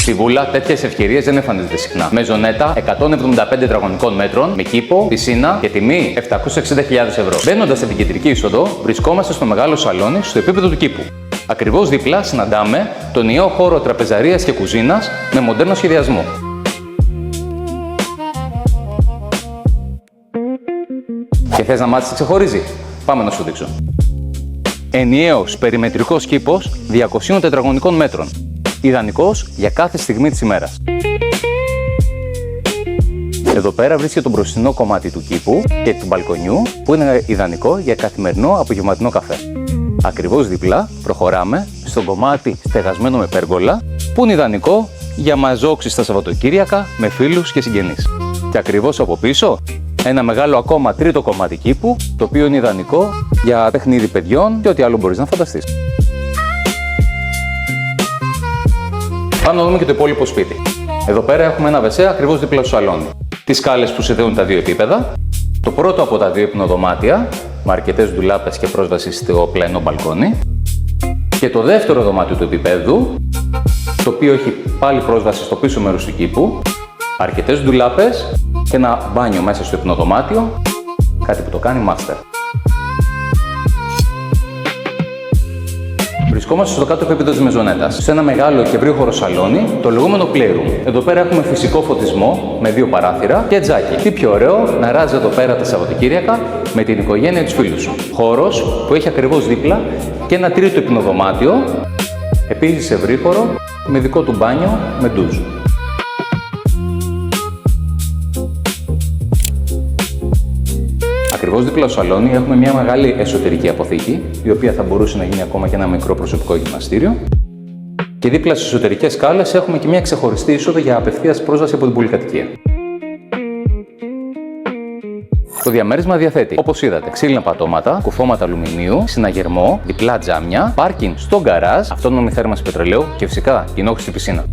Στη Βούλα τέτοιες ευκαιρίες δεν εμφανίζονται συχνά. Με ζωνέτα 175 τετραγωνικών μέτρων, με κήπο, πισίνα και τιμή 760.000 ευρώ. Μπαίνοντας στην κεντρική είσοδο, βρισκόμαστε στο μεγάλο σαλόνι στο επίπεδο του κήπου. Ακριβώς δίπλα συναντάμε τον ιαίο χώρο τραπεζαρίας και κουζίνας με μοντέρνο σχεδιασμό. Και θες να μάθεις τι ξεχωρίζει? Πάμε να σου δείξω. Ενιαίος περιμετρικός κήπος 200 τετραγωνικών μέτρων. Ιδανικός για κάθε στιγμή της ημέρας. Εδώ πέρα βρίσκεται το μπροστινό κομμάτι του κήπου και του μπαλκονιού που είναι ιδανικό για καθημερινό απογευματινό καφέ. Ακριβώς δίπλα προχωράμε στο κομμάτι στεγασμένο με πέργολα που είναι ιδανικό για μαζόξεις τα Σαββατοκύριακα με φίλους και συγγενείς. Και ακριβώς από πίσω ένα μεγάλο ακόμα τρίτο κομμάτι κήπου, το οποίο είναι ιδανικό για παιχνίδι παιδιών και ό,τι άλλο μπορείς να φανταστείς. Πάμε να δούμε και το υπόλοιπο σπίτι. Εδώ πέρα έχουμε ένα WC ακριβώς δίπλα στο σαλόνι. Τις σκάλες που συνδέουν τα δύο επίπεδα. Το πρώτο από τα δύο υπνοδωμάτια, με αρκετές ντουλάπες και πρόσβαση στο πλαϊνό μπαλκόνι. Και το δεύτερο δωμάτιο του επίπεδου, το οποίο έχει πάλι πρόσβαση στο πίσω μέρος του κήπου, αρκετές ντουλάπες και ένα μπάνιο μέσα στο υπνοδωμάτιο, κάτι που το κάνει master. Βρισκόμαστε στο κάτω επίπεδο της μεζονέτας, σε ένα μεγάλο και ευρύχωρο σαλόνι, το λεγόμενο playroom. Εδώ πέρα έχουμε φυσικό φωτισμό με δύο παράθυρα και τζάκι. Τι πιο ωραίο να ράζει εδώ πέρα τα Σαββατοκύριακα με την οικογένεια και τους φίλους σου. Χώρος που έχει ακριβώς δίπλα και ένα τρίτο υπνοδωμάτιο, επίσης ευρύχωρο, με δικό του μπάνιο με ντουζ. Ακριβώς δίπλα στο σαλόνι έχουμε μια μεγάλη εσωτερική αποθήκη, η οποία θα μπορούσε να γίνει ακόμα και ένα μικρό προσωπικό γυμναστήριο. Και δίπλα στις εσωτερικές σκάλες έχουμε και μια ξεχωριστή είσοδο για απευθείας πρόσβαση από την πολυκατοικία. Το διαμέρισμα διαθέτει, όπως είδατε, ξύλινα πατώματα, κουφώματα αλουμινίου, συναγερμό, διπλά τζάμια, πάρκινγκ στο γκαράζ, αυτόνομη θέρμανση πετρελαίου και φυσικά κοινόχρηστη πισίνα.